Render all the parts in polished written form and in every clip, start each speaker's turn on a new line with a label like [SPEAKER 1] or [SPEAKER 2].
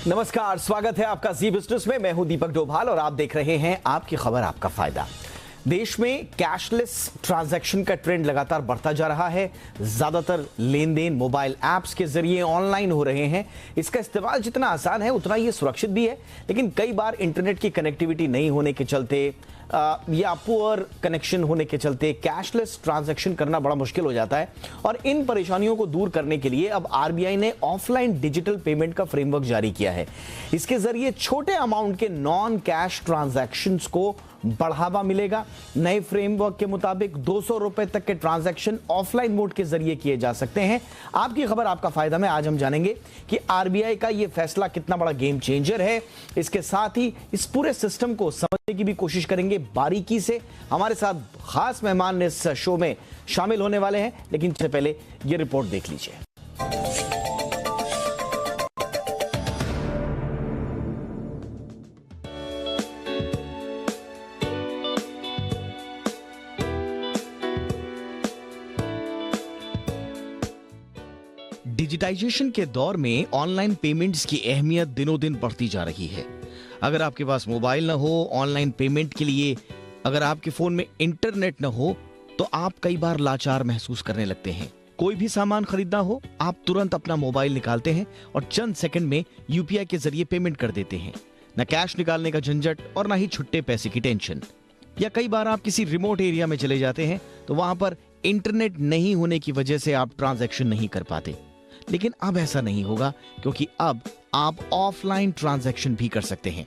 [SPEAKER 1] नमस्कार, स्वागत है आपका जी बिजनेस में। मैं हूं दीपक डोभाल और आप देख रहे हैं आपकी खबर आपका फायदा। देश में कैशलेस ट्रांजैक्शन का ट्रेंड लगातार बढ़ता जा रहा है। ज्यादातर लेन देन मोबाइल ऐप्स के जरिए ऑनलाइन हो रहे हैं। इसका इस्तेमाल जितना आसान है उतना ये सुरक्षित भी है, लेकिन कई बार इंटरनेट की कनेक्टिविटी नहीं होने के चलते या पुअर कनेक्शन होने के चलते कैशलेस ट्रांजैक्शन करना बड़ा मुश्किल हो जाता है। और इन परेशानियों को दूर करने के लिए अब आरबीआई ने ऑफलाइन डिजिटल पेमेंट का फ्रेमवर्क जारी किया है। इसके जरिए छोटे अमाउंट के नॉन कैश ट्रांजैक्शंस को बढ़ावा मिलेगा। नए फ्रेमवर्क के मुताबिक 200 रुपए तक के ट्रांजैक्शन ऑफलाइन मोड के जरिए किए जा सकते हैं। आपकी खबर आपका फायदा में आज हम जानेंगे कि आरबीआई का यह फैसला कितना बड़ा गेम चेंजर है। इसके साथ ही इस पूरे सिस्टम को समझने की भी कोशिश करेंगे बारीकी से। हमारे साथ खास मेहमान इस शो में शामिल होने वाले हैं, लेकिन इससे पहले यह रिपोर्ट देख लीजिए। डिजिटाइजेशन के दौर में ऑनलाइन पेमेंट्स की अहमियत दिनों दिन बढ़ती जा रही है। अगर आपके पास मोबाइल ना हो ऑनलाइन पेमेंट के लिए, अगर आपके फोन में इंटरनेट ना हो, तो आप कई बार लाचार महसूस करने लगते हैं। कोई भी सामान खरीदना हो, आप तुरंत अपना मोबाइल निकालते हैं और चंद सेकंड में यूपीआई के जरिए पेमेंट कर देते हैं। न कैश निकालने का झंझट और न ही छुट्टे पैसे की टेंशन। या कई बार आप किसी रिमोट एरिया में चले जाते हैं तो वहां पर इंटरनेट नहीं होने की वजह से आप ट्रांजैक्शन नहीं कर पाते। लेकिन अब ऐसा नहीं होगा, क्योंकि अब आप ऑफलाइन ट्रांजैक्शन भी कर सकते हैं।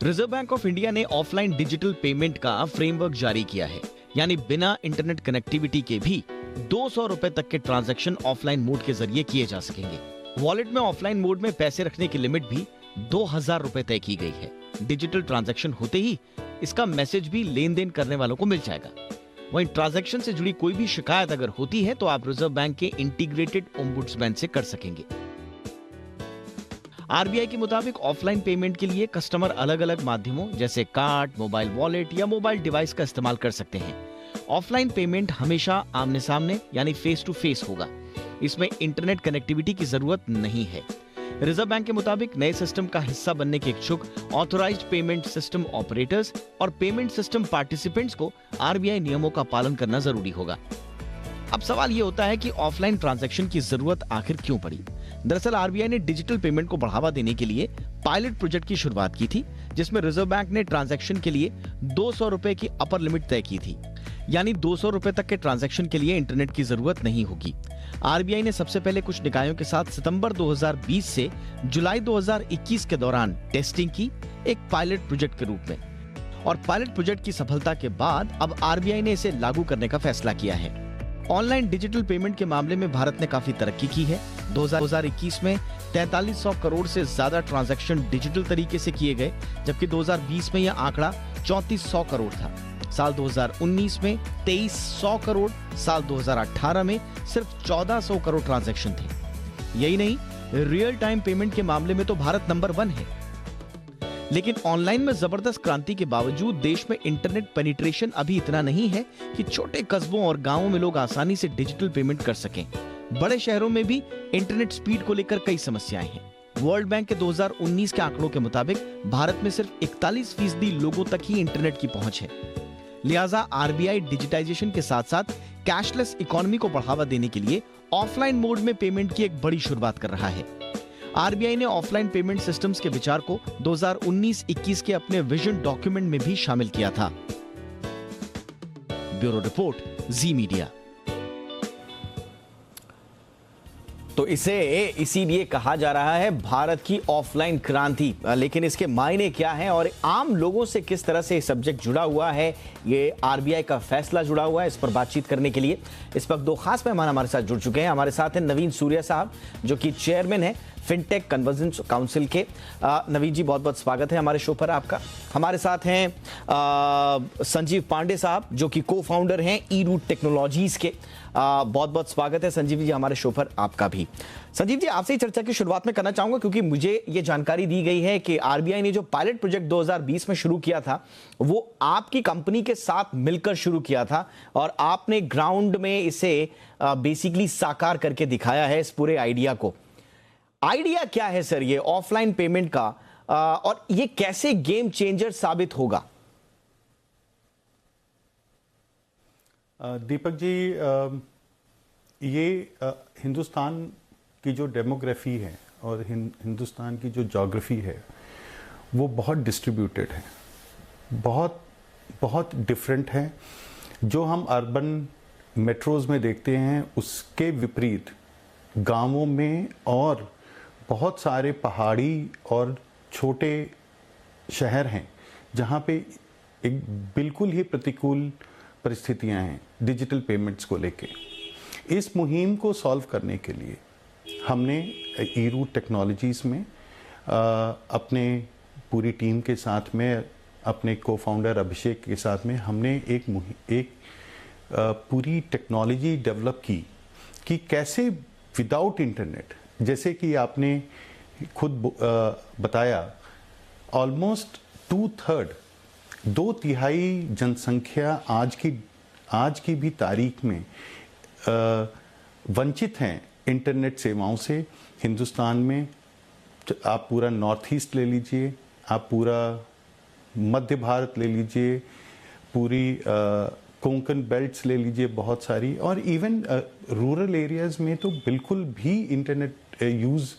[SPEAKER 1] रिजर्व बैंक ऑफ इंडिया ने ऑफलाइन डिजिटल पेमेंट का फ्रेमवर्क जारी किया है, यानी बिना इंटरनेट कनेक्टिविटी के भी 200 रुपए तक के ट्रांजैक्शन ऑफलाइन मोड के जरिए किए जा सकेंगे। वॉलेट में ऑफलाइन मोड में पैसे रखने की लिमिट भी 2000 रुपए तय की गई है। डिजिटल ट्रांजैक्शन होते ही इसका मैसेज भी लेन देन करने वालों को मिल जाएगा। वहीं ट्रांजैक्शन से जुड़ी कोई भी शिकायत अगर होती है तो आप रिजर्व बैंक के इंटीग्रेटेड ओम्बुड्समैन से कर सकेंगे। आरबीआई के मुताबिक ऑफलाइन पेमेंट के लिए कस्टमर अलग अलग माध्यमों जैसे कार्ड, मोबाइल वॉलेट या मोबाइल डिवाइस का इस्तेमाल कर सकते हैं। ऑफलाइन पेमेंट हमेशा आमने सामने यानी फेस टू फेस होगा। इसमें इंटरनेट कनेक्टिविटी की जरूरत नहीं है। रिजर्व बैंक के मुताबिक नए सिस्टम का हिस्सा बनने के इच्छुक ऑथराइज्ड पेमेंट सिस्टम ऑपरेटर्स और पेमेंट सिस्टम पार्टिसिपेंट्स को आरबीआई नियमों का पालन करना जरूरी होगा। अब सवाल यह होता है कि ऑफलाइन ट्रांजैक्शन की जरूरत आखिर क्यों पड़ी। दरअसल आरबीआई ने डिजिटल पेमेंट को बढ़ावा देने के लिए पायलट प्रोजेक्ट की शुरुआत की थी, जिसमें रिजर्व बैंक ने ट्रांजैक्शन के लिए 200 रुपए की अपर लिमिट तय की थी, यानी 200 रुपए तक के ट्रांजैक्शन के लिए इंटरनेट की जरूरत नहीं होगी। आरबीआई ने सबसे पहले कुछ निकायों के साथ सितंबर 2020 से जुलाई 2021 के दौरान टेस्टिंग की, एक पायलट प्रोजेक्ट के रूप में। और पायलट प्रोजेक्ट की सफलता के बाद अब आरबीआई ने इसे लागू करने का फैसला किया है। ऑनलाइन डिजिटल पेमेंट के मामले में भारत ने काफी तरक्की की है। 2021 में 4300 करोड़ से ज्यादा ट्रांजैक्शन डिजिटल तरीके से किए गए, जबकि 2020 में यह आंकड़ा 3400 करोड़ था। साल 2019 में 2300 करोड़, साल 2018 में सिर्फ 1400 करोड़ ट्रांजैक्शन थे। यही नहीं, रियल टाइम पेमेंट के मामले में तो भारत नंबर 1 है। लेकिन ऑनलाइन में जबरदस्त क्रांति के बावजूद देश में इंटरनेट पेनिट्रेशन अभी इतना नहीं है कि छोटे कस्बों और गांवों में लोग आसानी से डिजिटल पेमेंट कर सकें। बड़े शहरों में भी इंटरनेट स्पीड को लेकर कई समस्याएं हैं। वर्ल्ड बैंक के 2019 के आंकड़ों के मुताबिक भारत में सिर्फ 41% लोगों तक ही इंटरनेट की पहुंच है। लिहाजा आरबीआई डिजिटाइजेशन के साथ साथ कैशलेस इकोनॉमी को बढ़ावा देने के लिए ऑफलाइन मोड में पेमेंट की एक बड़ी शुरुआत कर रहा है। आरबीआई ने ऑफलाइन पेमेंट सिस्टम्स के विचार को 2019-21 के अपने विजन डॉक्यूमेंट में भी शामिल किया था। ब्यूरो रिपोर्ट, जी मीडिया। तो इसे इसीलिए कहा जा रहा है भारत की ऑफलाइन क्रांति। लेकिन इसके मायने क्या हैं और आम लोगों से किस तरह से सब्जेक्ट जुड़ा हुआ है, ये आरबीआई का फैसला जुड़ा हुआ है, इस पर बातचीत करने के लिए इस वक्त दो खास मेहमान हमारे साथ जुड़ चुके हैं। हमारे साथ हैं नवीन सूर्या साहब, जो कि चेयरमैन है फिनटेक कन्वर्जेंस काउंसिल के। नवीन जी, बहुत बहुत स्वागत है हमारे शो पर आपका। हमारे साथ हैं संजीव पांडे साहब, जो कि को फाउंडर हैं ई रूट टेक्नोलॉजीज के। बहुत बहुत स्वागत है संजीव जी हमारे शो पर आपका भी। संजीव जी, आपसे ही चर्चा की शुरुआत में करना चाहूंगा, क्योंकि मुझे ये जानकारी दी गई है कि आरबीआई ने जो पायलट प्रोजेक्ट 2020 में शुरू किया था वो आपकी कंपनी के साथ मिलकर शुरू किया था और आपने ग्राउंड में इसे बेसिकली साकार करके दिखाया है इस पूरे आइडिया को। आइडिया क्या है सर ये ऑफलाइन पेमेंट का, और ये कैसे गेम चेंजर साबित होगा?
[SPEAKER 2] दीपक जी, ये हिंदुस्तान की जो डेमोग्राफी है और हिंदुस्तान की जो ज्योग्राफी है वो बहुत डिस्ट्रीब्यूटेड है, बहुत बहुत डिफरेंट है। जो हम अर्बन मेट्रोज में देखते हैं उसके विपरीत गांवों में और बहुत सारे पहाड़ी और छोटे शहर हैं जहां पे एक बिल्कुल ही प्रतिकूल परिस्थितियां हैं डिजिटल पेमेंट्स को लेके। इस मुहिम को सॉल्व करने के लिए हमने ई-रूट टेक्नोलॉजीज़ में अपने पूरी टीम के साथ में, अपने को-फाउंडर अभिषेक के साथ में हमने एक पूरी टेक्नोलॉजी डेवलप की कि कैसे विदाउट इंटरनेट, जैसे कि आपने खुद बताया, ऑलमोस्ट 2/3, 2/3 जनसंख्या आज की भी तारीख में वंचित हैं इंटरनेट सेवाओं से। हिंदुस्तान में आप पूरा नॉर्थ ईस्ट ले लीजिए, आप पूरा मध्य भारत ले लीजिए, पूरी कोंकण बेल्ट्स ले लीजिए बहुत सारी, और इवन रूरल एरियाज में तो बिल्कुल भी इंटरनेट यूज़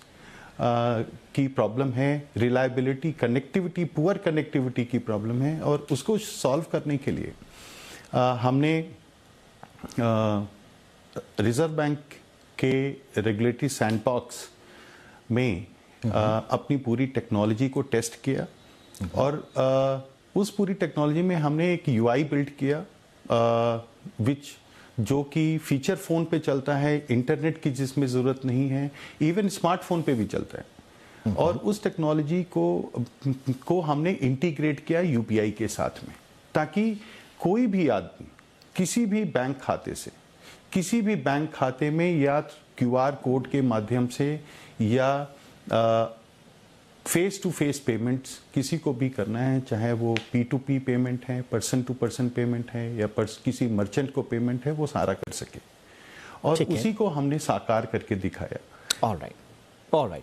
[SPEAKER 2] की प्रॉब्लम है, रिलायबिलिटी, कनेक्टिविटी, पुअर कनेक्टिविटी की प्रॉब्लम है। और उसको सॉल्व करने के लिए हमने रिजर्व बैंक के रेगुलेटरी सैंडबॉक्स में अपनी पूरी टेक्नोलॉजी को टेस्ट किया, और उस पूरी टेक्नोलॉजी में हमने एक यूआई बिल्ड किया जो कि फीचर फोन पे चलता है, इंटरनेट की जिसमें ज़रूरत नहीं है, इवन स्मार्टफोन पे भी चलता है। और उस टेक्नोलॉजी को हमने इंटीग्रेट किया यूपीआई के साथ में, ताकि कोई भी आदमी किसी भी बैंक खाते से, किसी भी बैंक खाते में या क्यूआर कोड के माध्यम से या फेस टू फेस पेमेंट्स किसी को भी करना है, चाहे वो P2P पेमेंट है, पर्सन टू पर्सन पेमेंट है, या किसी मर्चेंट को पेमेंट है, वो सारा कर सके। और उसी को हमने साकार करके दिखाया।
[SPEAKER 1] ऑलराइट,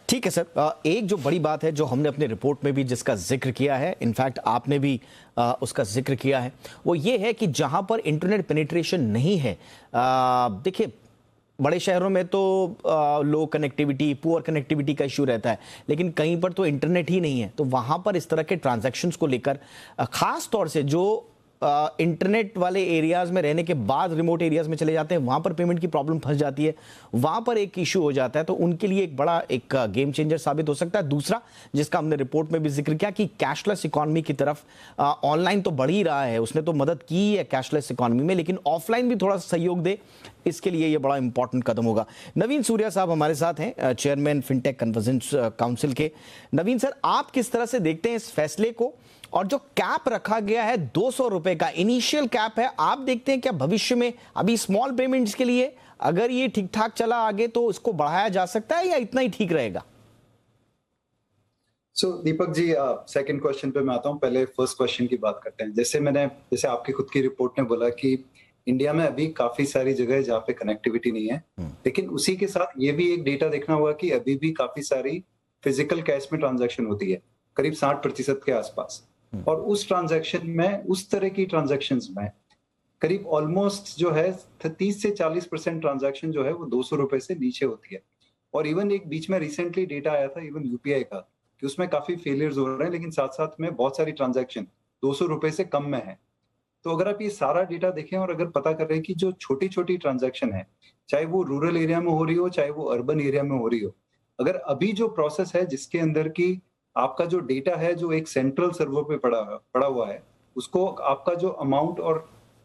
[SPEAKER 1] ठीक है सर। एक जो बड़ी बात है जो हमने अपने रिपोर्ट में भी जिसका जिक्र किया है, इनफैक्ट आपने भी उसका जिक्र किया है, वो ये है कि जहां पर इंटरनेट पेनिट्रेशन नहीं है, देखिए बड़े शहरों में तो लो कनेक्टिविटी, पुअर कनेक्टिविटी का इश्यू रहता है, लेकिन कहीं पर तो इंटरनेट ही नहीं है। तो वहां पर इस तरह के ट्रांजैक्शंस को लेकर खास तौर से जो इंटरनेट वाले एरियाज में रहने के बाद रिमोट एरियाज में चले जाते हैं, वहां पर पेमेंट की प्रॉब्लम फंस जाती है, वहां पर एक इशू हो जाता है। तो उनके लिए एक बड़ा एक गेम चेंजर साबित हो सकता है। दूसरा, जिसका हमने रिपोर्ट में भी जिक्र किया, कि कैशलेस इकोनॉमी की तरफ ऑनलाइन तो बढ़ ही रहा है, उसने तो मदद की है कैशलेस इकोनॉमी में, लेकिन ऑफलाइन भी थोड़ा सहयोग दे, इसके लिए ये बड़ा इंपॉर्टेंट कदम होगा। नवीन सूर्या साहब हमारे साथ हैं, चेयरमैन फिनटेक कन्वर्जेंस काउंसिल के। नवीन सर, आप किस तरह से देखते हैं इस फैसले को, और जो कैप रखा गया है 200 रुपए का इनिशियल कैप है, आप देखते हैं क्या भविष्य में अभी स्मॉल पेमेंट्स के लिए अगर ये ठीक ठाक चला आगे तो इसको बढ़ाया जा सकता है, या इतना ही ठीक रहेगा?
[SPEAKER 3] दीपक जी, सेकंड क्वेश्चन पे मैं आता हूं, पहले फर्स्ट क्वेश्चन की बात करते हैं। जैसे आपकी खुद की रिपोर्ट ने बोला कि इंडिया में अभी काफी सारी जगह है जहाँ पे कनेक्टिविटी नहीं है, लेकिन उसी के साथ ये भी एक डेटा देखना होगा कि अभी भी काफी सारी फिजिकल कैश में ट्रांजैक्शन होती है, करीब 60% के आसपास। और उस ट्रांजैक्शन में, उस तरह की ट्रांजैक्शंस में करीब ऑलमोस्ट जो है 30 से 40% ट्रांजैक्शन जो है वो 200 रुपए से नीचे होती है। और इवन एक बीच में रिसेंटली डेटा आया था इवन यूपीआई का, कि उसमें काफी फेलियर्स हो रहे हैं, लेकिन साथ साथ में बहुत सारी ट्रांजैक्शन 200 रुपए से कम में है। तो अगर आप ये सारा डेटा देखें और अगर पता कर रहे हैं कि जो छोटी छोटी ट्रांजैक्शन है, चाहे वो रूरल एरिया में हो रही हो, चाहे वो अर्बन एरिया में हो रही हो, अगर अभी जो प्रोसेस है जिसके अंदर की आपका जो डेटा है जो एक सेंट्रल सर्वर पे पड़ा हुआ है, उसको आपका जो अमाउंट और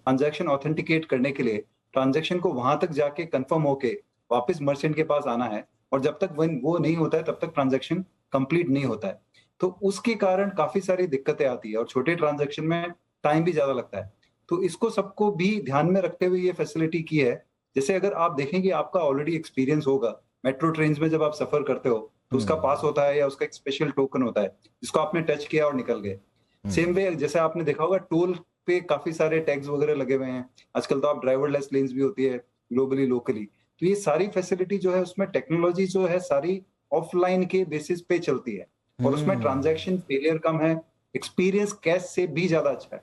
[SPEAKER 3] ट्रांजैक्शन ऑथेंटिकेट करने के लिए ट्रांजैक्शन को वहां तक जाके कंफर्म होके वापस मर्चेंट के पास आना है, और जब तक वो नहीं होता है तब तक ट्रांजैक्शन कंप्लीट नहीं होता है। तो उसके कारण काफी सारी दिक्कतें आती है, और छोटे ट्रांजैक्शन में टाइम भी ज्यादा लगता है। तो इसको सबको भी ध्यान में रखते हुए ये फैसिलिटी की है। जैसे अगर आप देखेंगे, आपका ऑलरेडी एक्सपीरियंस होगा, मेट्रो ट्रेन में जब आप सफर करते हो तो उसका पास होता है या उसका एक स्पेशल टोकन होता है जिसको आपने टच किया और निकल गए। सेम वे जैसे आपने देखा होगा, टोल पे काफी सारे टैग्स वगैरह लगे हुए हैं आजकल, तो आप ड्राइवरलेस लेन्स भी होती है ग्लोबली, लोकली। तो ये सारी फैसिलिटी जो है उसमें टेक्नोलॉजी जो है सारी ऑफलाइन के बेसिस पे चलती है और उसमें ट्रांजैक्शन फेलियर कम है, एक्सपीरियंस कैश से भी ज्यादा अच्छा है।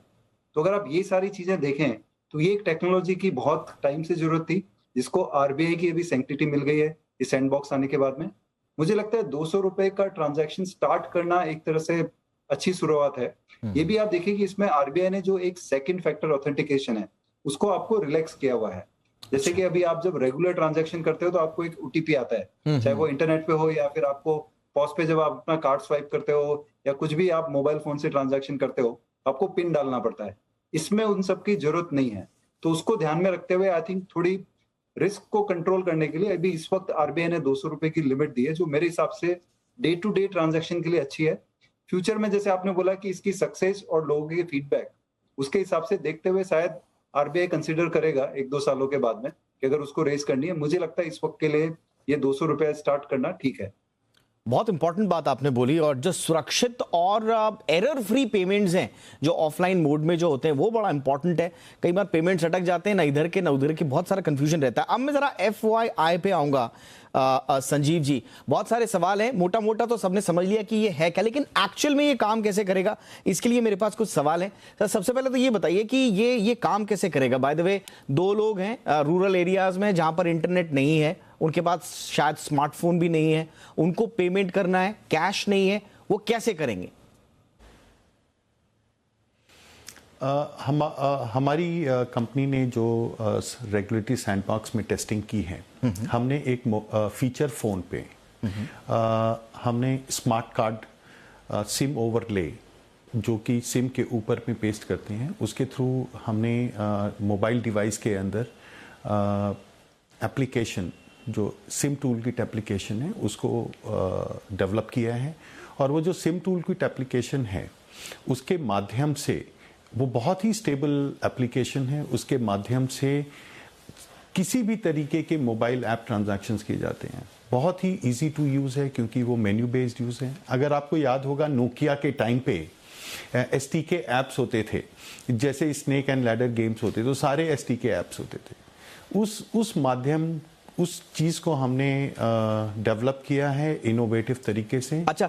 [SPEAKER 3] तो अगर आप ये सारी चीजें देखें तो ये एक टेक्नोलॉजी की बहुत टाइम से जरूरत थी, जिसको आरबीआई की अभी सैंक्टिटी मिल गई है इस सैंडबॉक्स आने के बाद में। मुझे लगता है 200 रुपए का ट्रांजैक्शन स्टार्ट करना एक तरह से अच्छी शुरुआत है। ये भी आप देखिए कि इसमें आरबीआई ने जो एक सेकंड फैक्टर ऑथेंटिकेशन है उसको आपको रिलैक्स किया हुआ है। जैसे कि अभी आप जब रेगुलर ट्रांजैक्शन करते हो तो आपको एक ओटीपी आता है, चाहे वो इंटरनेट पे हो या फिर आपको पॉज पे जब आप अपना कार्ड स्वाइप करते हो या कुछ भी आप मोबाइल फोन से ट्रांजैक्शन करते हो, आपको पिन डालना पड़ता है। इसमें उन सब की जरूरत नहीं है। तो उसको ध्यान में रखते हुए आई थिंक थोड़ी रिस्क को कंट्रोल करने के लिए अभी इस वक्त आरबीआई ने 200 रुपए की लिमिट दी है, जो मेरे हिसाब से डे टू डे ट्रांजैक्शन के लिए अच्छी है। फ्यूचर में जैसे आपने बोला कि इसकी सक्सेस और लोगों के फीडबैक, उसके हिसाब से देखते हुए शायद आरबीआई कंसीडर करेगा 1-2 सालों के बाद में कि अगर उसको रेज करनी है। मुझे लगता है इस वक्त के लिए ये 200 रुपए स्टार्ट करना ठीक है।
[SPEAKER 1] बहुत इंपॉर्टेंट बात आपने बोली, और जो सुरक्षित और एरर फ्री पेमेंट्स हैं जो ऑफलाइन मोड में जो होते हैं वो बड़ा इंपॉर्टेंट है। कई बार पेमेंट्स अटक जाते हैं, ना इधर के ना उधर के, बहुत सारा कंफ्यूजन रहता है। अब मैं जरा FYI पे आऊंगा। संजीव जी, बहुत सारे सवाल हैं, मोटा मोटा तो सबने समझ लिया कि ये है क्या, लेकिन एक्चुअल में ये काम कैसे करेगा, इसके लिए मेरे पास कुछ सवाल हैं। तो सबसे पहले तो ये बताइए कि ये काम कैसे करेगा। बाय द वे, 2 लोग हैं रूरल एरियाज में जहां पर इंटरनेट नहीं है, उनके पास शायद स्मार्टफोन भी नहीं है, उनको पेमेंट करना है, कैश नहीं है, वो कैसे करेंगे?
[SPEAKER 2] हमारी कंपनी ने जो रेगुलेटरी सैंडबॉक्स में टेस्टिंग की है, हमने एक फीचर फोन पे हमने स्मार्ट कार्ड सिम ओवरले जो कि सिम के ऊपर में पेस्ट करते हैं, उसके थ्रू हमने मोबाइल डिवाइस के अंदर एप्लीकेशन जो सिम टूल किट एप्लीकेशन है उसको डेवलप किया है। और वो जो सिम टूल किट एप्लीकेशन है उसके माध्यम से, वो बहुत ही स्टेबल एप्लीकेशन है, उसके माध्यम से किसी भी तरीके के मोबाइल ऐप ट्रांजैक्शंस किए जाते हैं। बहुत ही इजी टू यूज़ है क्योंकि वो मेन्यू बेस्ड यूज़ है। अगर आपको याद होगा नोकिया के टाइम पे एसटीके ऐप्स होते थे, जैसे स्नेक एंड लैडर गेम्स होते थे, तो सारे एसटीके ऐप्स होते थे। उस चीज को हमने डेवलप किया है इनोवेटिव तरीके से।
[SPEAKER 1] अच्छा,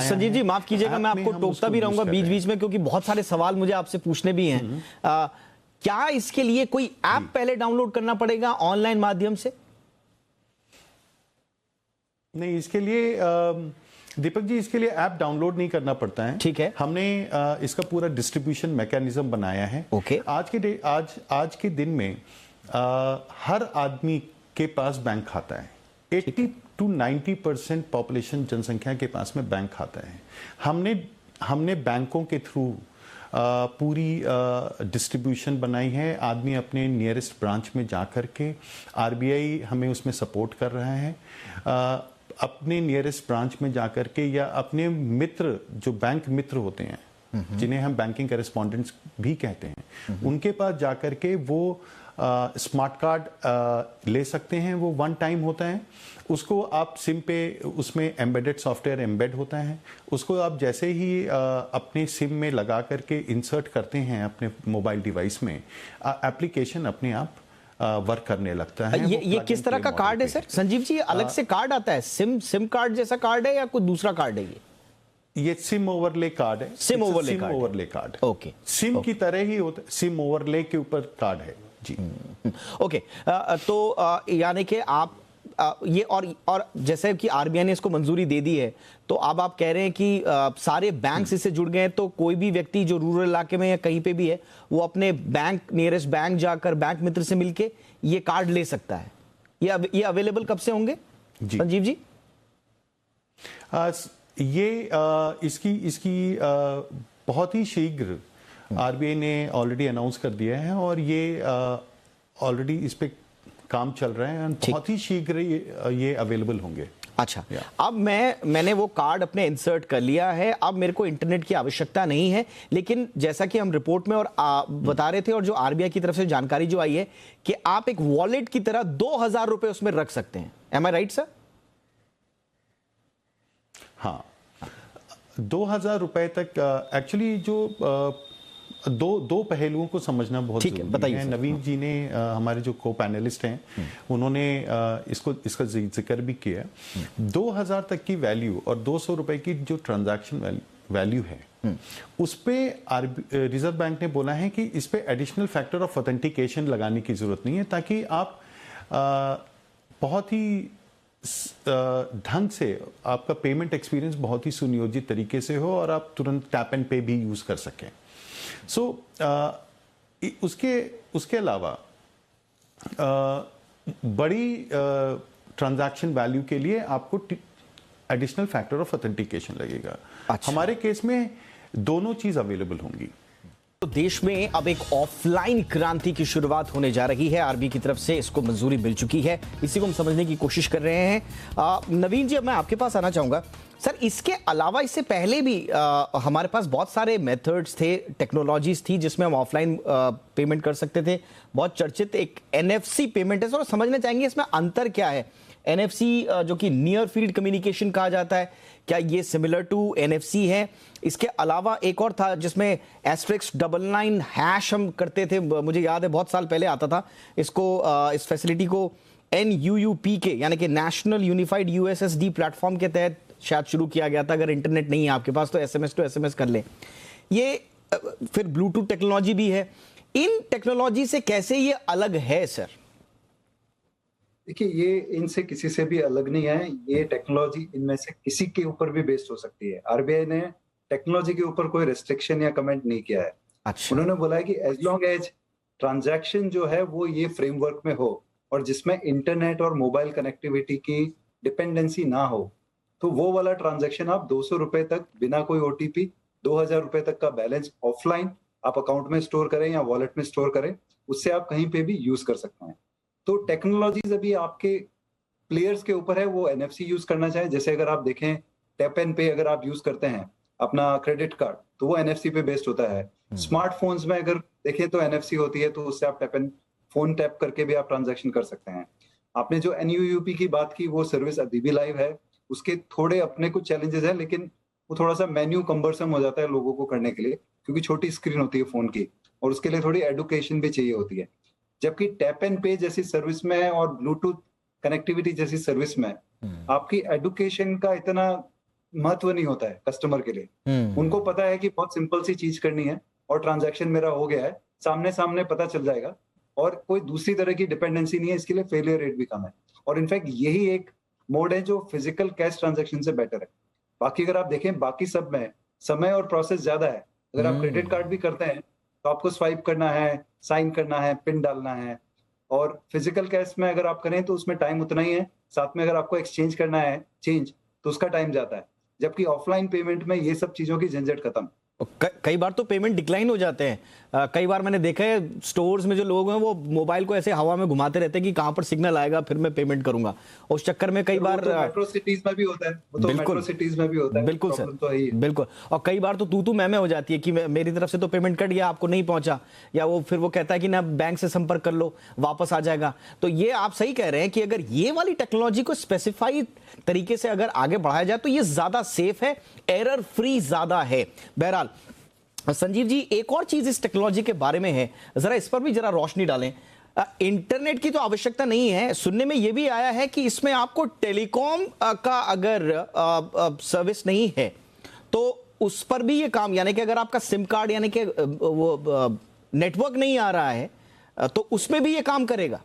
[SPEAKER 1] संजीव जी माफ कीजिएगा, मैं आपको टोकता भी रहूंगा बीच बीच में, क्योंकि बहुत सारे सवाल मुझे आपसे पूछने भी हैं। क्या इसके लिए कोई ऐप पहले डाउनलोड करना पड़ेगा ऑनलाइन माध्यम से?
[SPEAKER 2] नहीं, इसके लिए दीपक जी, इसके लिए ऐप डाउनलोड नहीं करना पड़ता है।
[SPEAKER 1] ठीक है,
[SPEAKER 2] हमने इसका पूरा डिस्ट्रीब्यूशन मैकेनिज्म बनाया है।
[SPEAKER 1] ओके।
[SPEAKER 2] आज के दिन में हर आदमी के पास बैंक खाता है। 80 to 90% पॉपुलेशन, जनसंख्या के पास में बैंक खाता है। हमने बैंकों के थ्रू पूरी डिस्ट्रीब्यूशन बनाई है। आदमी अपने नियरेस्ट ब्रांच में जाकर के, आरबीआई हमें उसमें सपोर्ट कर रहा है, अपने नियरेस्ट ब्रांच में जाकर के या अपने मित्र जो बैंक मित्र होते हैं, जिन्हें हम बैंकिंग करेस्पॉन्डेंट्स भी कहते हैं, उनके पास जाकर के वो स्मार्ट कार्ड ले सकते हैं। वो 1 टाइम होता है, उसको आप सिम पे, उसमें एम्बेडेड सॉफ्टवेयर एम्बेड होता है, उसको आप जैसे ही अपने सिम में लगा करके इंसर्ट करते हैं अपने मोबाइल डिवाइस में, एप्लीकेशन अपने आप वर्क करने लगता है।
[SPEAKER 1] ये किस तरह का कार्ड है सर? संजीव जी, अलग से कार्ड आता है, सिम कार्ड जैसा कार्ड है या कोई दूसरा कार्ड है?
[SPEAKER 2] ये सिम ओवरले कार्ड है।
[SPEAKER 1] SIM overlay card, okay.
[SPEAKER 2] SIM की तरह ही होता है, सिम ओवरले के ऊपर कार्ड है जी।
[SPEAKER 1] ओके, तो यानी कि आप ये और जैसे कि आरबीआई ने इसको मंजूरी दे दी है, तो अब आप कह रहे हैं कि सारे बैंक इससे जुड़ गए हैं, तो कोई भी व्यक्ति जो रूरल इलाके में या कहीं पे भी है, वो अपने बैंक, नियरेस्ट बैंक जाकर बैंक मित्र से मिलके ये कार्ड ले सकता है। ये अवेलेबल कब से होंगे संजीव जी?
[SPEAKER 2] इसकी बहुत ही शीघ्र आरबीआई ने ऑलरेडी अनाउंस कर दिया है और ये ऑलरेडी इस पे काम चल रहा है, बहुत ही शीघ्र ये अवेलेबल होंगे।
[SPEAKER 1] अच्छा, अब मैंने वो कार्ड अपने इंसर्ट कर लिया है, अब मेरे को इंटरनेट की आवश्यकता नहीं है, लेकिन जैसा कि हम रिपोर्ट में और बता रहे थे और जो आरबीआई की तरफ से जानकारी जो आई है कि आप एक वॉलेट की तरह 2000 रुपए उसमें रख सकते हैं। एम आई राइट सर?
[SPEAKER 2] हाँ, 2000 रुपए तक। एक्चुअली जो दो पहलुओं को समझना बहुत
[SPEAKER 1] ठीक है,
[SPEAKER 2] जरूरी
[SPEAKER 1] बताइए
[SPEAKER 2] है।
[SPEAKER 1] सर।
[SPEAKER 2] नवीन जी ने हमारे जो को पैनलिस्ट हैं उन्होंने इसका जिक्र भी किया। 2000 तक की वैल्यू और 200 रुपए की जो ट्रांजैक्शन वैल्यू है उस पे रिजर्व बैंक ने बोला है कि इस पे एडिशनल फैक्टर ऑफ ऑथेंटिकेशन लगाने की जरूरत नहीं है, ताकि आप बहुत ही ढंग से आपका पेमेंट एक्सपीरियंस बहुत ही सुनियोजित तरीके से हो और आप तुरंत टैप एंड पे भी यूज कर सकें। सो उसके अलावा बड़ी ट्रांजैक्शन वैल्यू के लिए आपको एडिशनल फैक्टर ऑफ ऑथेंटिकेशन लगेगा।
[SPEAKER 1] अच्छा।
[SPEAKER 2] हमारे केस में दोनों चीज अवेलेबल होंगी।
[SPEAKER 1] तो देश में अब एक ऑफलाइन क्रांति की शुरुआत होने जा रही है। आरबीआई की तरफ से इसको मंजूरी मिल चुकी है, इसी को हम समझने की कोशिश कर रहे हैं। नवीन जी, अब मैं आपके पास आना चाहूंगा। सर, इसके अलावा इससे पहले भी हमारे पास बहुत सारे मेथड्स थे, टेक्नोलॉजीज थी जिसमें हम ऑफलाइन पेमेंट कर सकते थे। बहुत चर्चित एक एनएफसी पेमेंट है। सर, समझना चाहेंगे इसमें अंतर क्या है? एनएफसी जो कि नियर फील्ड कम्युनिकेशन कहा जाता है, क्या ये सिमिलर टू एनएफसी है? इसके अलावा एक और था जिसमें *999# हम करते थे, मुझे याद है बहुत साल पहले आता था। इसको इस फैसिलिटी को NUUPK यानी कि नेशनल यूनिफाइड USSD प्लेटफॉर्म के तहत शायद शुरू किया गया था। अगर इंटरनेट नहीं है आपके पास तो SMS कर लें। ये फिर ब्लूटूथ टेक्नोलॉजी भी है। इन टेक्नोलॉजी से कैसे ये अलग है सर?
[SPEAKER 3] देखिए, ये इनसे किसी से भी अलग नहीं है। ये टेक्नोलॉजी इनमें से किसी के ऊपर भी बेस्ड हो सकती है। आरबीआई ने टेक्नोलॉजी के ऊपर कोई रेस्ट्रिक्शन या कमेंट नहीं किया है।
[SPEAKER 1] अच्छा।
[SPEAKER 3] उन्होंने बोला है कि एज लॉन्ग एज ट्रांजैक्शन जो है वो ये फ्रेमवर्क में हो और जिसमें इंटरनेट और मोबाइल कनेक्टिविटी की डिपेंडेंसी ना हो, तो वो वाला ट्रांजैक्शन आप 200 रुपए तक बिना कोई ओटीपी, 2000 रुपए तक का बैलेंस ऑफलाइन आप अकाउंट में स्टोर करें या वॉलेट में स्टोर करें, उससे आप कहीं पे भी यूज कर सकते हैं। तो टेक्नोलॉजीज अभी आपके प्लेयर्स के ऊपर है, वो एनएफसी यूज करना चाहे। जैसे अगर आप देखें, टैप एंड पे अगर आप यूज करते हैं अपना क्रेडिट कार्ड, तो वो एनएफसी पे बेस्ड होता है। स्मार्टफोन्स में अगर देखें तो एनएफसी होती है, तो उससे आप टैप एंड फोन टैप करके भी आप ट्रांजैक्शन कर सकते हैं। आपने जो NUUP की बात की, वो सर्विस अभी भी लाइव है। उसके थोड़े अपने कुछ चैलेंजेस हैं, लेकिन वो थोड़ा सा मेन्यू कम्बरसम हो जाता है लोगों को करने के लिए, क्योंकि छोटी स्क्रीन होती है फोन की और उसके लिए थोड़ी एडुकेशन भी चाहिए होती है। जबकि टैप एंड पे जैसी सर्विस में और ब्लूटूथ कनेक्टिविटी जैसी सर्विस में आपकी एडुकेशन का इतना महत्व नहीं होता है कस्टमर के लिए। उनको पता है कि बहुत सिंपल सी चीज करनी है और ट्रांजैक्शन मेरा हो गया है, सामने सामने पता चल जाएगा और कोई दूसरी तरह की डिपेंडेंसी नहीं है। इसके लिए फेलियर रेट भी कम है और इनफैक्ट यही एक मोड है जो फिजिकल कैश ट्रांजैक्शन से बेटर है। बाकी अगर आप देखें, बाकी सब में समय और प्रोसेस ज्यादा है। अगर आप क्रेडिट कार्ड भी करते हैं तो आपको स्वाइप करना है, साइन करना है, पिन डालना है, और फिजिकल कैश में अगर आप करें तो उसमें टाइम उतना ही है। साथ में अगर आपको एक्सचेंज करना है चेंज, तो उसका टाइम जाता है। जबकि ऑफलाइन पेमेंट में ये सब चीजों की झंझट खत्म।
[SPEAKER 1] कई बार तो पेमेंट डिक्लाइन हो जाते हैं। कई बार मैंने देखा है स्टोर्स में जो लोग हैं वो मोबाइल को ऐसे हवा में घुमाते रहते हैं कि कहां पर सिग्नल आएगा फिर मैं पेमेंट करूंगा। उस चक्कर में कई बार
[SPEAKER 3] मेट्रो सिटीज में भी होता है। वो तो मेट्रो सिटीज में भी होता है।
[SPEAKER 1] बिल्कुल सर,
[SPEAKER 3] तो है ही।
[SPEAKER 1] बिल्कुल। और कई बार तो तू मैं हो जाती है कि मेरी तरफ से तो पेमेंट कट गया, आपको नहीं पहुंचा, या वो फिर वो कहता है कि ना बैंक से संपर्क कर लो, वापस आ जाएगा। तो ये आप सही कह रहे हैं कि अगर ये वाली टेक्नोलॉजी को स्पेसिफाइड तरीके से अगर आगे बढ़ाया जाए तो ये ज्यादा सेफ है, एरर फ्री ज्यादा है। बहरहाल संजीव जी, एक और चीज इस टेक्नोलॉजी के बारे में है, जरा इस पर भी जरा रोशनी डालें। इंटरनेट की तो आवश्यकता नहीं है, सुनने में यह भी आया है कि इसमें आपको टेलीकॉम का अगर सर्विस नहीं है तो उस पर भी ये काम, यानी कि अगर आपका सिम कार्ड यानी कि वो नेटवर्क नहीं आ रहा है तो उसमें भी ये काम करेगा।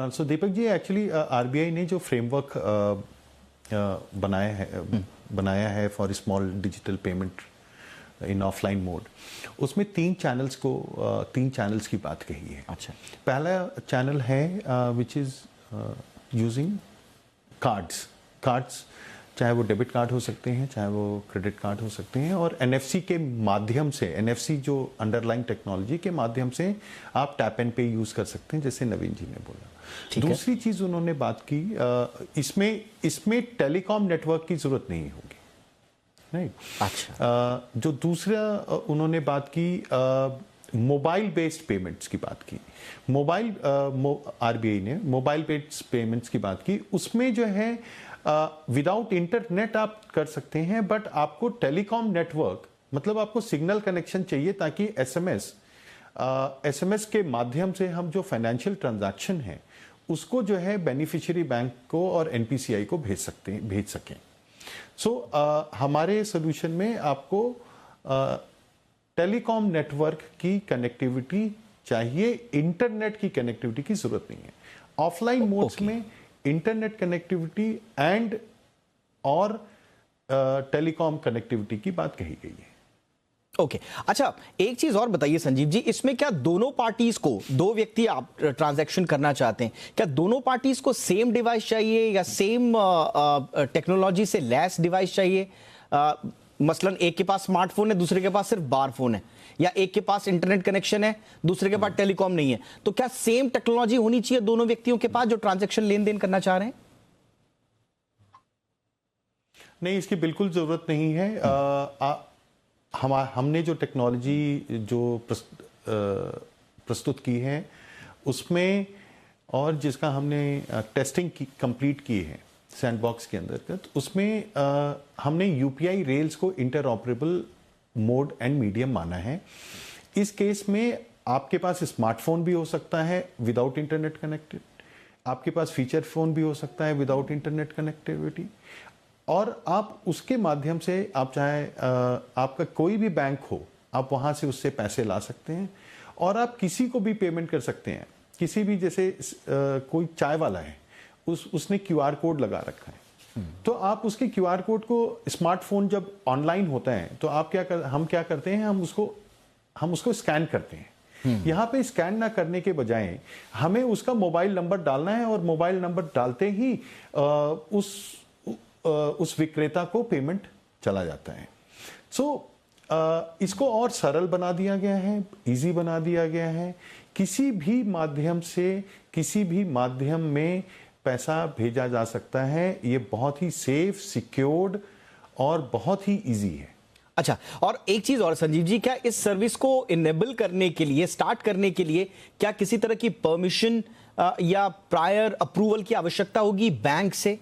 [SPEAKER 2] सो दीपक जी, एक्चुअली आरबीआई ने जो फ्रेमवर्क बनाया है for small digital payment in offline mode, उसमें तीन चैनल्स की बात कही है।
[SPEAKER 1] अच्छा।
[SPEAKER 2] पहला चैनल है विच इज यूजिंग कार्ड्स, चाहे वो डेबिट कार्ड हो सकते हैं, चाहे वो क्रेडिट कार्ड हो सकते हैं, और एनएफसी के माध्यम से, एनएफसी जो अंडरलाइंग टेक्नोलॉजी के माध्यम से आप टैप एंड पे यूज कर सकते हैं, जैसे नवीन जी ने बोला। दूसरी चीज उन्होंने बात की, इसमें टेलीकॉम नेटवर्क की जरूरत नहीं होगी, राइट।
[SPEAKER 1] अच्छा।
[SPEAKER 2] जो दूसरा उन्होंने बात की, मोबाइल बेस्ड पेमेंट्स की बात की। आरबीआई ने मोबाइल बेस्ड पेमेंट्स की बात की। उसमें जो है विदाउट इंटरनेट आप कर सकते हैं, बट आपको टेलीकॉम नेटवर्क मतलब आपको सिग्नल कनेक्शन चाहिए ताकि एसएमएस के माध्यम से हम जो फाइनेंशियल ट्रांजैक्शन है उसको जो है बेनिफिशियरी बैंक को और एनपीसीआई को भेज सकें। हमारे सोल्यूशन में आपको टेलीकॉम नेटवर्क की कनेक्टिविटी चाहिए, इंटरनेट की कनेक्टिविटी की जरूरत नहीं है। ऑफलाइन मोड्स में इंटरनेट कनेक्टिविटी एंड और टेलीकॉम कनेक्टिविटी की बात कही गई है।
[SPEAKER 1] ओके अच्छा, एक चीज और बताइए संजीव जी, इसमें क्या दोनों पार्टीज को, दो व्यक्ति आप ट्रांजैक्शन करना चाहते हैं, क्या दोनों पार्टीज को सेम डिवाइस चाहिए या सेम टेक्नोलॉजी से लैस डिवाइस चाहिए? मसलन एक के पास स्मार्टफोन है, दूसरे के पास सिर्फ बार फोन है, या एक के पास इंटरनेट कनेक्शन है, दूसरे के पास टेलीकॉम नहीं है, तो क्या सेम टेक्नोलॉजी होनी चाहिए दोनों व्यक्तियों के पास जो ट्रांजैक्शन लेन देन करना चाह रहे हैं?
[SPEAKER 2] नहीं, इसकी बिल्कुल जरूरत नहीं है। हमने जो टेक्नोलॉजी जो प्रस्तुत की है उसमें, और जिसका हमने टेस्टिंग कंप्लीट की है सैंडबॉक्स के अंतर्गत, उसमें हमने यूपीआई रेल्स को इंटरऑपरेबल मोड एंड मीडियम माना है। इस केस में आपके पास स्मार्टफोन भी हो सकता है विदाउट इंटरनेट कनेक्टेड, आपके पास फीचर फोन भी हो सकता है विदाउट इंटरनेट कनेक्टिविटी, और आप उसके माध्यम से आप चाहे आपका कोई भी बैंक हो, आप वहाँ से उससे पैसे ला सकते हैं, और आप किसी को भी पेमेंट कर सकते हैं। किसी भी, जैसे कोई चाय वाला है, उसने क्यूआर कोड लगा रखा है, तो आप उसके क्यूआर कोड को, स्मार्टफोन जब ऑनलाइन होता है तो हम क्या करते हैं, हम उसको स्कैन करते हैं। यहाँ पे स्कैन ना करने के बजाय हमें उसका मोबाइल नंबर डालना है, और मोबाइल नंबर डालते ही उस विक्रेता को पेमेंट चला जाता है। इसको और सरल बना दिया गया है, इजी बना दिया गया है। किसी भी माध्यम से, किसी भी माध्यम में पैसा भेजा जा सकता है। ये बहुत ही सेफ, सिक्योर्ड और बहुत ही इजी है।
[SPEAKER 1] अच्छा, और एक चीज और संजीव जी, क्या इस सर्विस को इनेबल करने के लिए, स्टार्ट करने के लिए, क्या किसी तरह की परमिशन या प्रायर अप्रूवल की आवश्यकता होगी बैंक से?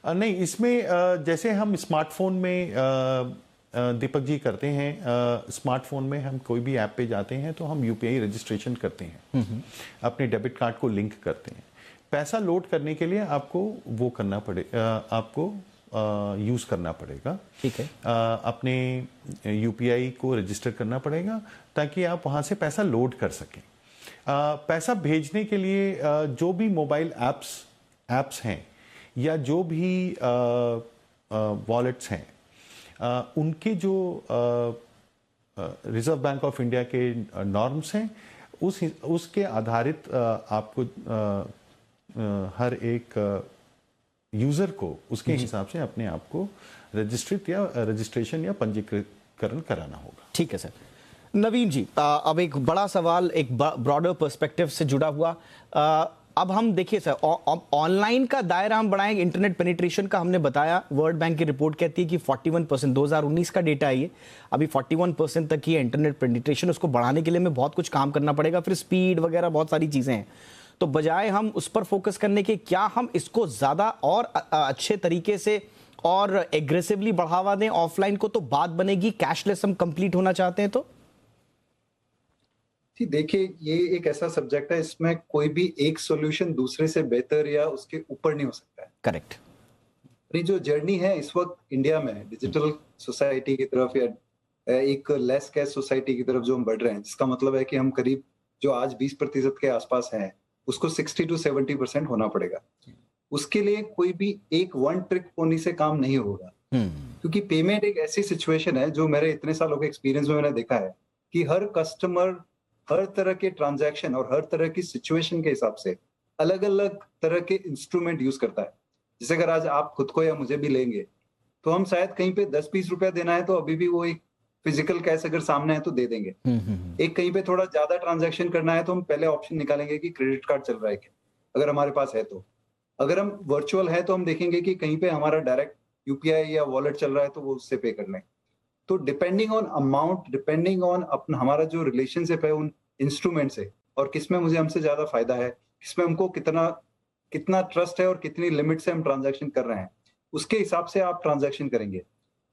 [SPEAKER 2] नहीं, इसमें जैसे हम स्मार्टफोन में दीपक जी करते हैं, स्मार्टफोन में हम कोई भी ऐप पे जाते हैं तो हम यूपीआई रजिस्ट्रेशन करते हैं, अपने डेबिट कार्ड को लिंक करते हैं। पैसा लोड करने के लिए आपको वो करना आपको यूज करना पड़ेगा।
[SPEAKER 1] ठीक है।
[SPEAKER 2] अपने यूपीआई को रजिस्टर करना पड़ेगा ताकि आप वहां से पैसा लोड कर सकें। पैसा भेजने के लिए जो भी मोबाइल एप्स हैं या जो भी वॉलेट्स हैं, उनके जो रिजर्व बैंक ऑफ इंडिया के नॉर्म्स हैं, उसके आधारित आपको हर एक यूजर को उसके हिसाब से अपने आप को रजिस्ट्रेशन या पंजीकरण कराना होगा।
[SPEAKER 1] ठीक है सर। नवीन जी, अब एक बड़ा सवाल, एक ब्रॉडर पर्सपेक्टिव से जुड़ा हुआ, अब हम देखिए सर, ऑनलाइन का दायरा हम बढ़ाएंगे, इंटरनेट पेनिट्रेशन का हमने बताया, वर्ल्ड बैंक की रिपोर्ट कहती है कि 41%, 2019 का डेटा है ये, अभी 41% तक ही है इंटरनेट पेनिट्रेशन। उसको बढ़ाने के लिए हमें बहुत कुछ काम करना पड़ेगा, फिर स्पीड वगैरह बहुत सारी चीजें हैं। तो बजाय हम उस पर फोकस करने के, क्या हम इसको ज्यादा और अच्छे तरीके से और एग्रेसिवली बढ़ावा दें ऑफलाइन को, तो बात बनेगी। कैशलेस हम कंप्लीट होना चाहते हैं तो
[SPEAKER 3] जी देखिए, ये एक ऐसा सब्जेक्ट है, इसमें कोई भी एक सॉल्यूशन दूसरे से बेहतर या उसके ऊपर नहीं हो सकता है।
[SPEAKER 1] करेक्ट।
[SPEAKER 3] अपनी जो जर्नी है इस वक्त इंडिया में डिजिटल सोसाइटी की तरफ या एक लेस कैश सोसाइटी की तरफ जो हम बढ़ रहे हैं, जिसका मतलब है कि हम करीब जो आज 20% के आसपास हैं, उसको 60 to 70% होना पड़ेगा। उसके लिए कोई भी एक वन ट्रिक पोनी से काम नहीं होगा, क्योंकि पेमेंट एक ऐसी सिचुएशन है जो मेरे इतने सालों के एक्सपीरियंस में मैंने देखा है कि हर कस्टमर हर तरह के ट्रांजैक्शन और हर तरह की सिचुएशन के हिसाब से अलग अलग तरह के इंस्ट्रूमेंट यूज करता है। जैसे अगर आज आप खुद को या मुझे भी लेंगे तो हम शायद कहीं पे 10-20 रुपया देना है तो अभी भी वो एक फिजिकल कैश अगर सामने है तो दे देंगे। एक कहीं पे थोड़ा ज्यादा ट्रांजैक्शन करना है तो हम पहले ऑप्शन निकालेंगे कि क्रेडिट कार्ड चल रहा है क्या, अगर हमारे पास है तो। अगर हम वर्चुअल है तो हम देखेंगे कि कहीं पे हमारा डायरेक्ट यूपीआई या वॉलेट चल रहा है तो वो उससे पे कर लें। तो depending on amount, depending on अपना हमारा जो रिलेशनशिप है उन इंस्ट्रूमेंट से, और किसमें मुझे हमसे ज्यादा फायदा है, किसमें हमको कितना ट्रस्ट है और कितनी लिमिट से हम ट्रांजैक्शन कर रहे हैं, उसके हिसाब से आप ट्रांजैक्शन करेंगे।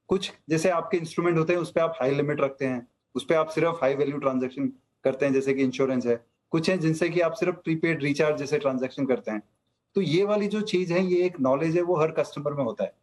[SPEAKER 3] कुछ जैसे आपके इंस्ट्रूमेंट होते हैं उस पर आप हाई लिमिट रखते हैं, उस पर आप सिर्फ हाई वैल्यू ट्रांजेक्शन करते हैं जैसे कि इंश्योरेंस है, कुछ है जिनसे कि आप सिर्फ प्रीपेड रिचार्ज जैसे ट्रांजेक्शन करते हैं। तो ये वाली जो चीज है, ये एक नॉलेज है, वो हर कस्टमर में होता है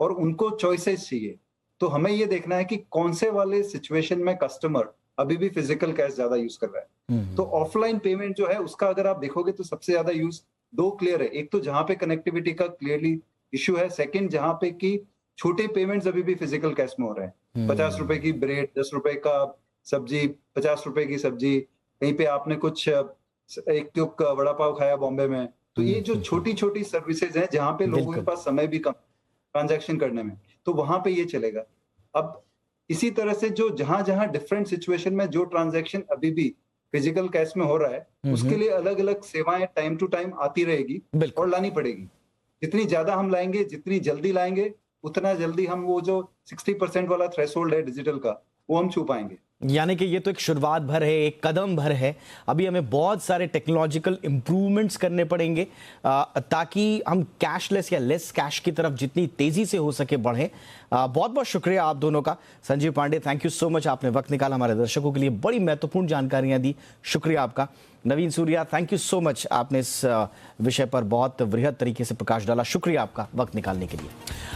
[SPEAKER 3] और उनको चॉइसेस चाहिए। तो हमें ये देखना है कि कौन से वाले सिचुएशन में कस्टमर अभी भी फिजिकल कैश ज्यादा यूज कर रहा है। तो ऑफलाइन पेमेंट जो है उसका अगर आप देखोगे तो सबसे ज्यादा यूज दो क्लियर है। एक तो जहां पे कनेक्टिविटी का क्लियरली इशू है, सेकंड जहां पे कि छोटे पेमेंट्स अभी भी फिजिकल कैश में हो रहे हैं। 50 रुपए की ब्रेड, 10 रुपए का सब्जी, 50 रुपए की सब्जी, कहीं पे आपने कुछ एक टुक वड़ा पाव खाया बॉम्बे में। तो ये जो छोटी छोटी सर्विसेज हैं जहां पे लोगों के पास समय भी कम ट्रांजैक्शन करने में, तो वहां पे ये चलेगा। अब इसी तरह से जो जहां जहां डिफरेंट सिचुएशन में जो ट्रांजैक्शन अभी भी फिजिकल कैश में हो रहा है, उसके लिए अलग अलग सेवाएं टाइम टू टाइम आती रहेगी और लानी पड़ेगी। जितनी ज्यादा हम लाएंगे, जितनी जल्दी लाएंगे, उतना जल्दी हम वो जो 60% वाला थ्रेशोल्ड है डिजिटल का, वो हम छू पाएंगे।
[SPEAKER 4] यानी कि ये तो एक शुरुआत भर है, एक कदम भर है। अभी हमें बहुत सारे टेक्नोलॉजिकल इंप्रूवमेंट्स करने पड़ेंगे ताकि हम कैशलेस या लेस कैश की तरफ जितनी तेजी से हो सके बढ़ें। बहुत बहुत शुक्रिया आप दोनों का। Sanjeev Pandey, thank you so much, आपने वक्त निकाला हमारे दर्शकों के लिए, बड़ी महत्वपूर्ण जानकारियां दी, शुक्रिया आपका। Naveen Surya, thank you so much, आपने इस विषय पर बहुत वृहद तरीके से प्रकाश डाला, शुक्रिया आपका वक्त निकालने के लिए।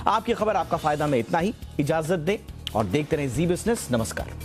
[SPEAKER 4] आपकी खबर आपका फायदा में इतना ही, इजाजत दें और देखते रहें जी बिजनेस। नमस्कार।